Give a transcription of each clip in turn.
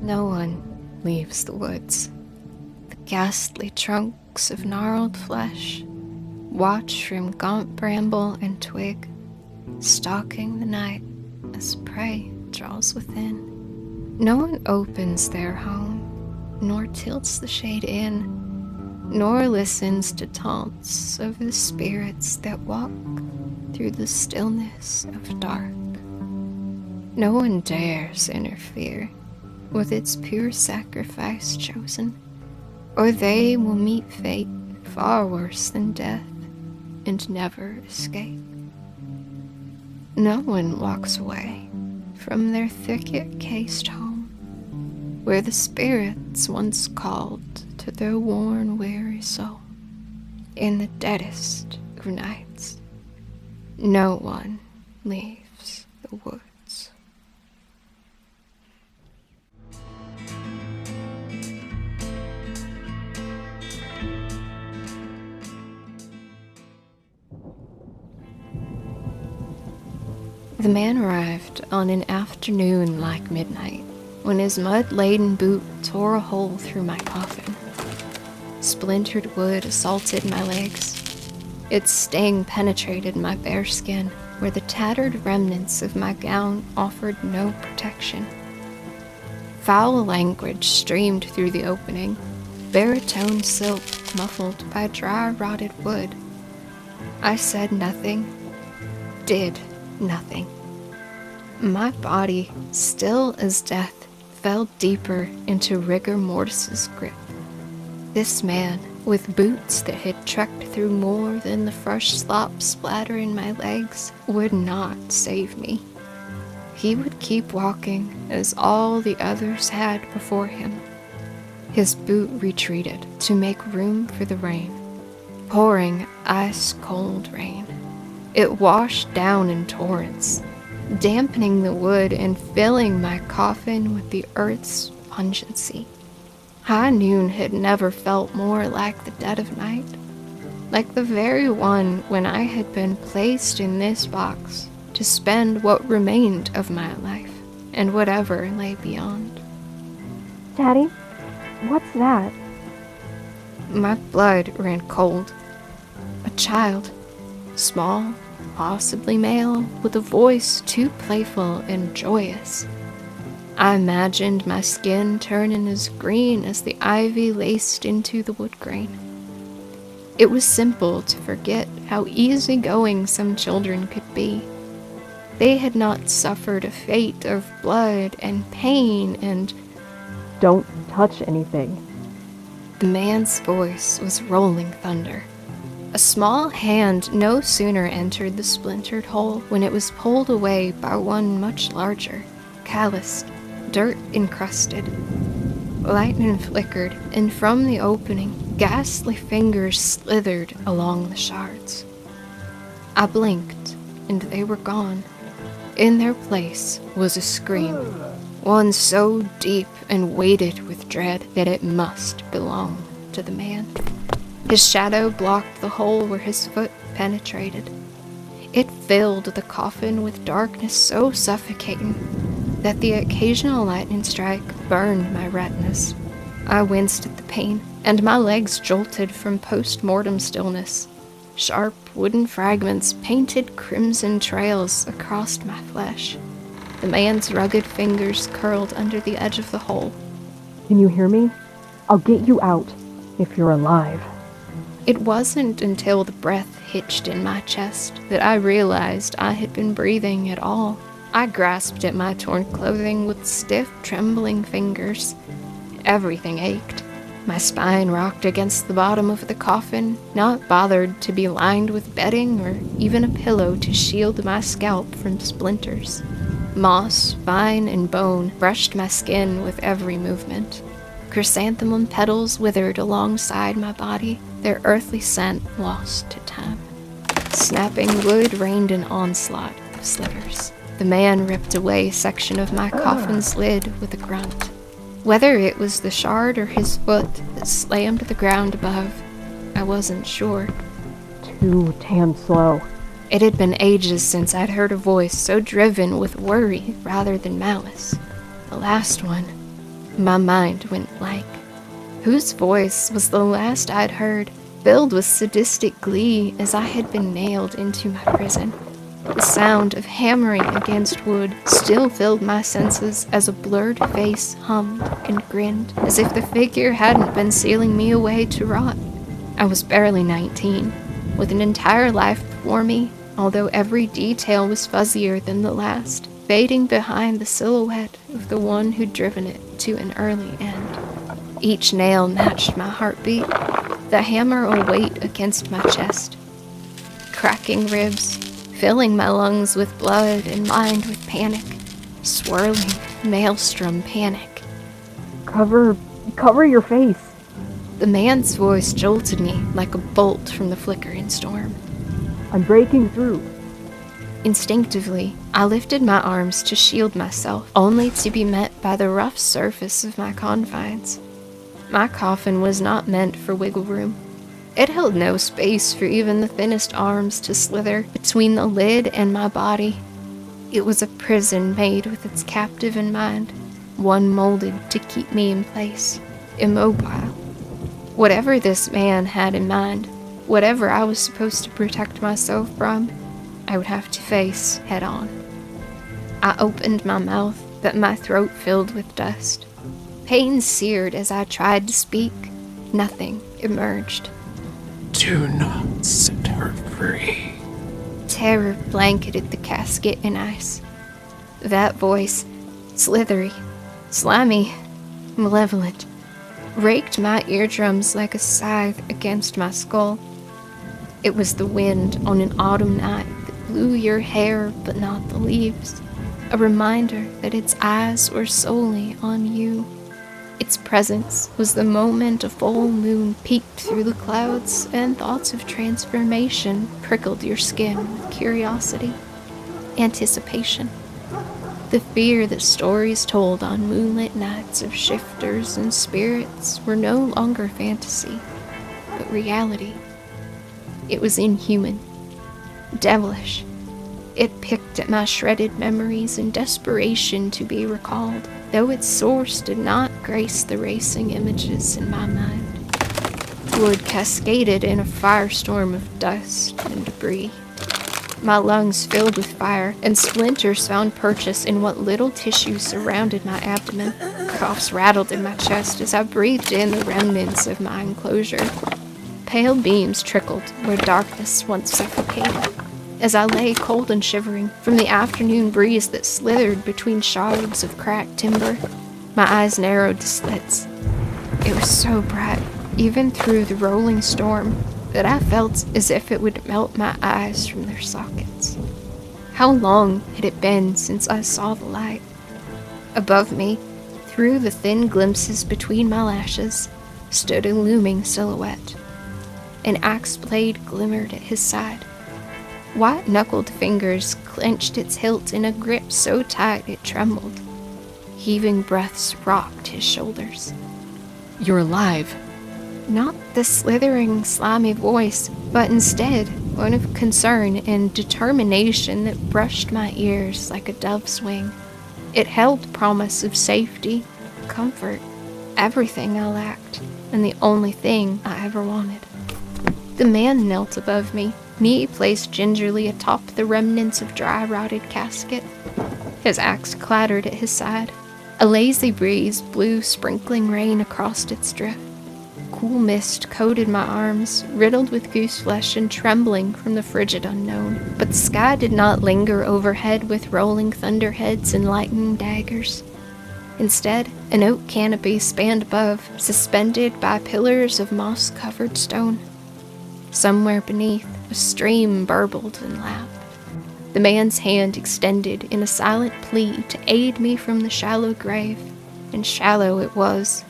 No one leaves the woods. The ghastly trunks of gnarled flesh watch from gaunt bramble and twig, stalking the night as prey draws within. No one opens their home, nor tilts the shade in, nor listens to taunts of the spirits that walk through the stillness of dark. No one dares interfere with its pure sacrifice chosen, or they will meet fate far worse than death and never escape. No one walks away from their thicket-cased home, where the spirits once called to their worn, weary soul. In the deadest of nights, no one leaves the woods. The man arrived on an afternoon like midnight, when his mud-laden boot tore a hole through my coffin. Splintered wood assaulted my legs. Its sting penetrated my bare skin, where the tattered remnants of my gown offered no protection. Foul language streamed through the opening, baritone silk muffled by dry, rotted wood. I said nothing, did nothing. My body, still as death, fell deeper into rigor mortis's grip. This man, with boots that had trekked through more than the fresh slop splattering my legs, would not save me. He would keep walking as all the others had before him. His boot retreated to make room for the rain, pouring ice-cold rain. It washed down in torrents, dampening the wood and filling my coffin with the earth's pungency. High noon had never felt more like the dead of night, like the very one when I had been placed in this box to spend what remained of my life and whatever lay beyond. Daddy, what's that? My blood ran cold. A child, small, possibly male, with a voice too playful and joyous. I imagined my skin turning as green as the ivy laced into the wood grain. It was simple to forget how easygoing some children could be. They had not suffered a fate of blood and pain and... Don't touch anything. The man's voice was rolling thunder. A small hand no sooner entered the splintered hole when it was pulled away by one much larger, calloused, dirt-encrusted. Lightning flickered, and from the opening, ghastly fingers slithered along the shards. I blinked, and they were gone. In their place was a scream, one so deep and weighted with dread that it must belong to the man. His shadow blocked the hole where his foot penetrated. It filled the coffin with darkness so suffocating that the occasional lightning strike burned my retinas. I winced at the pain, and my legs jolted from post-mortem stillness. Sharp wooden fragments painted crimson trails across my flesh. The man's rugged fingers curled under the edge of the hole. Can you hear me? I'll get you out, if you're alive. It wasn't until the breath hitched in my chest that I realized I had been breathing at all. I grasped at my torn clothing with stiff, trembling fingers. Everything ached. My spine rocked against the bottom of the coffin, not bothered to be lined with bedding or even a pillow to shield my scalp from splinters. Moss, vine, and bone brushed my skin with every movement. Chrysanthemum petals withered alongside my body, their earthly scent lost to time. Snapping wood rained an onslaught of slivers. The man ripped away a section of my coffin's lid with a grunt. Whether it was the shard or his foot that slammed the ground above, I wasn't sure. Too damn slow. It had been ages since I'd heard a voice so driven with worry rather than malice. The last one, My mind went blank. Whose voice was the last I'd heard, filled with sadistic glee as I had been nailed into my prison? The sound of hammering against wood still filled my senses as a blurred face hummed and grinned, as if the figure hadn't been sealing me away to rot. I was barely 19, with an entire life before me, although every detail was fuzzier than the last, fading behind the silhouette of the one who'd driven it to an early end. Each nail matched my heartbeat, the hammer a weight against my chest. Cracking ribs, filling my lungs with blood and mind with panic. Swirling, maelstrom panic. Cover your face. The man's voice jolted me like a bolt from the flickering storm. I'm breaking through. Instinctively, I lifted my arms to shield myself, only to be met by the rough surface of my confines. My coffin was not meant for wiggle room. It held no space for even the thinnest arms to slither between the lid and my body. It was a prison made with its captive in mind, one molded to keep me in place, immobile. Whatever this man had in mind, whatever I was supposed to protect myself from, I would have to face head on. I opened my mouth, but my throat filled with dust. Pain seared as I tried to speak. Nothing emerged. Do not set her free. Terror blanketed the casket in ice. That voice, slithery, slimy, malevolent, raked my eardrums like a scythe against my skull. It was the wind on an autumn night that blew your hair but not the leaves, a reminder that its eyes were solely on you. Its presence was the moment a full moon peeked through the clouds and thoughts of transformation prickled your skin with curiosity, anticipation. The fear that stories told on moonlit nights of shifters and spirits were no longer fantasy, but reality. It was inhuman, devilish. It picked at my shredded memories in desperation to be recalled, though its source did not grace the racing images in my mind. Wood cascaded in a firestorm of dust and debris. My lungs filled with fire, and splinters found purchase in what little tissue surrounded my abdomen. Coughs rattled in my chest as I breathed in the remnants of my enclosure. Pale beams trickled where darkness once suffocated. As I lay cold and shivering from the afternoon breeze that slithered between shards of cracked timber, my eyes narrowed to slits. It was so bright, even through the rolling storm, that I felt as if it would melt my eyes from their sockets. How long had it been since I saw the light? Above me, through the thin glimpses between my lashes, stood a looming silhouette. An axe blade glimmered at his side. White-knuckled fingers clenched its hilt in a grip so tight it trembled. Heaving breaths rocked his shoulders. You're alive. Not the slithering, slimy voice, but instead one of concern and determination that brushed my ears like a dove's wing. It held promise of safety, comfort, everything I lacked, and the only thing I ever wanted. The man knelt above me, knee placed gingerly atop the remnants of dry, rotted casket. His axe clattered at his side. A lazy breeze blew sprinkling rain across its drift. Cool mist coated my arms, riddled with goose flesh and trembling from the frigid unknown. But the sky did not linger overhead with rolling thunderheads and lightning daggers. Instead, an oak canopy spanned above, suspended by pillars of moss-covered stone. Somewhere beneath, a stream burbled and lapped. The man's hand extended in a silent plea to aid me from the shallow grave, and shallow it was.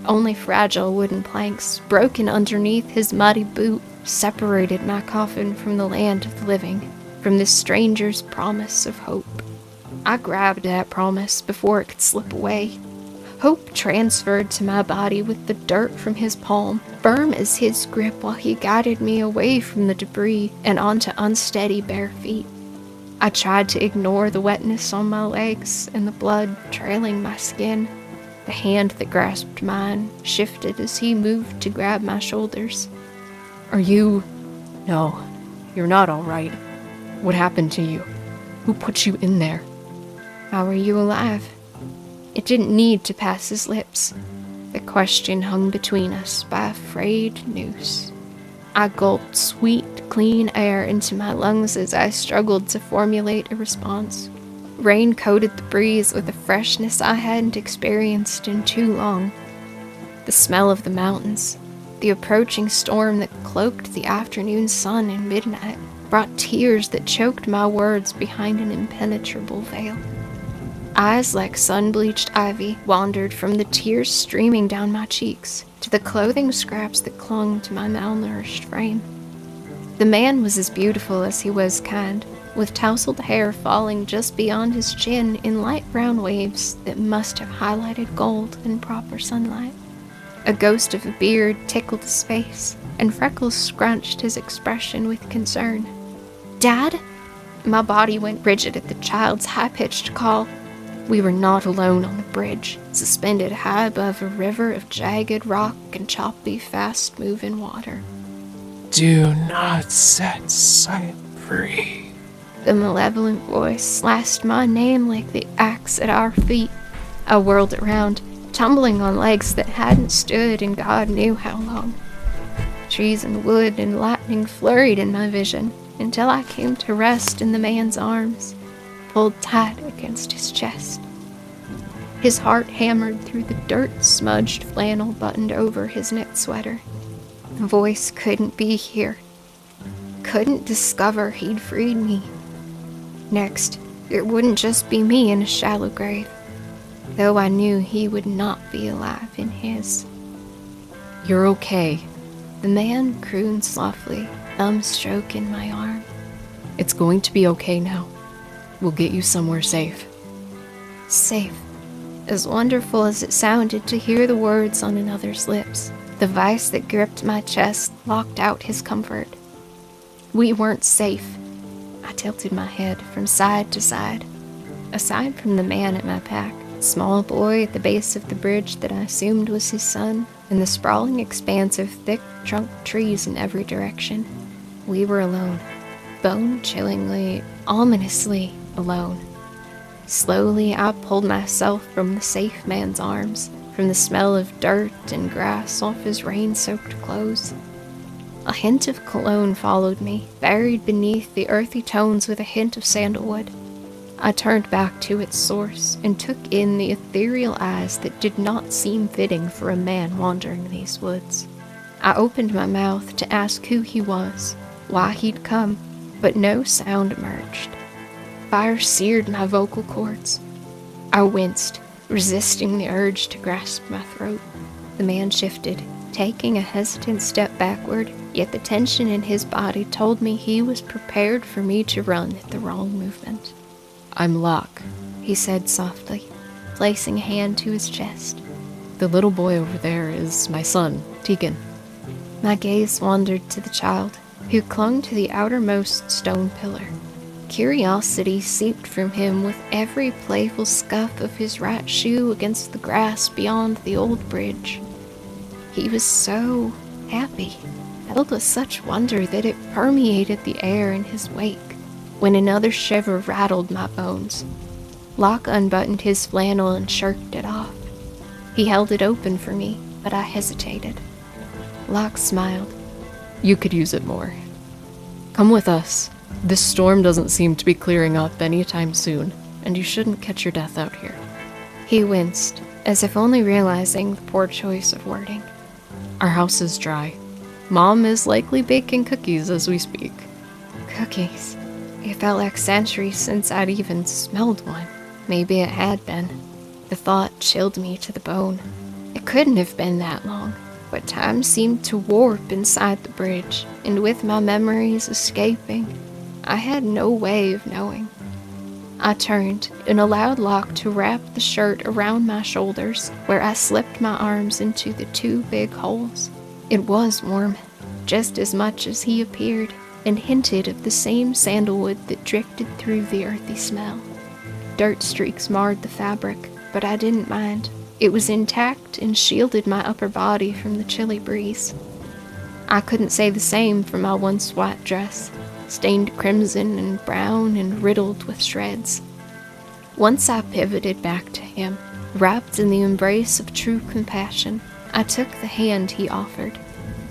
Only fragile wooden planks, broken underneath his muddy boot, separated my coffin from the land of the living, from this stranger's promise of hope. I grabbed that promise before it could slip away. Hope transferred to my body with the dirt from his palm, firm as his grip while he guided me away from the debris and onto unsteady bare feet. I tried to ignore the wetness on my legs and the blood trailing my skin. The hand that grasped mine shifted as he moved to grab my shoulders. Are you... No, you're not all right. What happened to you? Who put you in there? How are you alive? It didn't need to pass his lips. The question hung between us by a frayed noose. I gulped sweet, clean air into my lungs as I struggled to formulate a response. Rain coated the breeze with a freshness I hadn't experienced in too long. The smell of the mountains, the approaching storm that cloaked the afternoon sun and midnight, brought tears that choked my words behind an impenetrable veil. Eyes like sun-bleached ivy wandered from the tears streaming down my cheeks to the clothing scraps that clung to my malnourished frame. The man was as beautiful as he was kind, with tousled hair falling just beyond his chin in light brown waves that must have highlighted gold in proper sunlight. A ghost of a beard tickled his face, and freckles scrunched his expression with concern. "Dad?" My body went rigid at the child's high-pitched call. We were not alone on the bridge, suspended high above a river of jagged rock and choppy, fast-moving water. Do not set sight free. The malevolent voice slashed my name like the axe at our feet. I whirled around, tumbling on legs that hadn't stood in God knew how long. Trees and wood and lightning flurried in my vision until I came to rest in the man's arms, pulled tight against his chest. His heart hammered through the dirt-smudged flannel buttoned over his knit sweater. The voice couldn't be here. Couldn't discover he'd freed me. Next, it wouldn't just be me in a shallow grave, though I knew he would not be alive in his. You're okay. The man crooned softly, thumb stroking my arm. It's going to be okay now. We'll get you somewhere safe. Safe. As wonderful as it sounded to hear the words on another's lips, the vice that gripped my chest locked out his comfort. We weren't safe. I tilted my head from side to side. Aside from the man at my back, the small boy at the base of the bridge that I assumed was his son, and the sprawling expanse of thick-trunked trees in every direction, we were alone. Bone-chillingly, ominously alone. Slowly, I pulled myself from the safe man's arms, from the smell of dirt and grass off his rain-soaked clothes. A hint of cologne followed me, buried beneath the earthy tones with a hint of sandalwood. I turned back to its source and took in the ethereal eyes that did not seem fitting for a man wandering these woods. I opened my mouth to ask who he was, why he'd come, but no sound emerged. Fire seared my vocal cords. I winced, resisting the urge to grasp my throat. The man shifted, taking a hesitant step backward, yet the tension in his body told me he was prepared for me to run at the wrong movement. I'm Locke, he said softly, placing a hand to his chest. The little boy over there is my son, Tegan. My gaze wandered to the child, who clung to the outermost stone pillar. Curiosity seeped from him with every playful scuff of his right shoe against the grass beyond the old bridge. He was so happy, filled with such wonder that it permeated the air in his wake, when another shiver rattled my bones. Locke unbuttoned his flannel and shirked it off. He held it open for me, but I hesitated. Locke smiled. You could use it more. Come with us. This storm doesn't seem to be clearing up anytime soon, and you shouldn't catch your death out here. He winced, as if only realizing the poor choice of wording. Our house is dry. Mom is likely baking cookies as we speak. Cookies. It felt like centuries since I'd even smelled one. Maybe it had been. The thought chilled me to the bone. It couldn't have been that long, but time seemed to warp inside the bridge, and with my memories escaping, I had no way of knowing. I turned and allowed Locke to wrap the shirt around my shoulders, where I slipped my arms into the two big holes. It was warm, just as much as he appeared, and hinted of the same sandalwood that drifted through the earthy smell. Dirt streaks marred the fabric, but I didn't mind. It was intact and shielded my upper body from the chilly breeze. I couldn't say the same for my once white dress, stained crimson and brown and riddled with shreds. Once I pivoted back to him, wrapped in the embrace of true compassion, I took the hand he offered.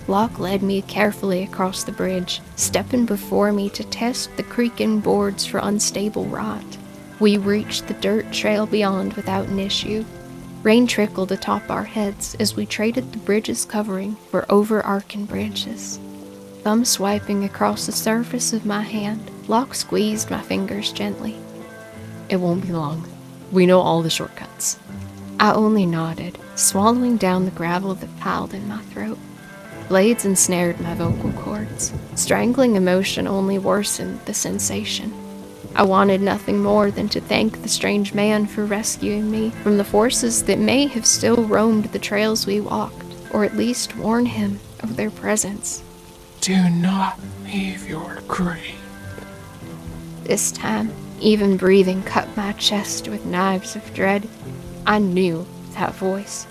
Locke led me carefully across the bridge, stepping before me to test the creaking boards for unstable rot. We reached the dirt trail beyond without an issue. Rain trickled atop our heads as we traded the bridge's covering for overarching branches. Thumb swiping across the surface of my hand, Locke squeezed my fingers gently. It won't be long. We know all the shortcuts. I only nodded, swallowing down the gravel that piled in my throat. Blades ensnared my vocal cords. Strangling emotion only worsened the sensation. I wanted nothing more than to thank the strange man for rescuing me from the forces that may have still roamed the trails we walked, or at least warn him of their presence. Do not leave your grave. This time, even breathing cut my chest with knives of dread. I knew that voice,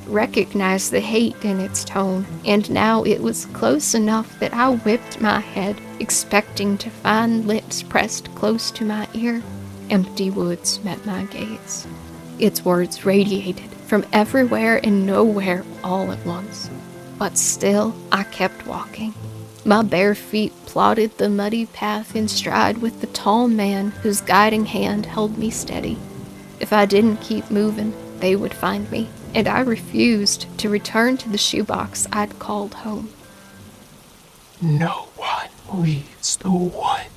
recognized the hate in its tone, and now it was close enough that I whipped my head, expecting to find lips pressed close to my ear. Empty woods met my gaze. Its words radiated from everywhere and nowhere all at once. But still, I kept walking. My bare feet plodded the muddy path in stride with the tall man whose guiding hand held me steady. If I didn't keep moving, they would find me, and I refused to return to the shoebox I'd called home. No one leaves the woods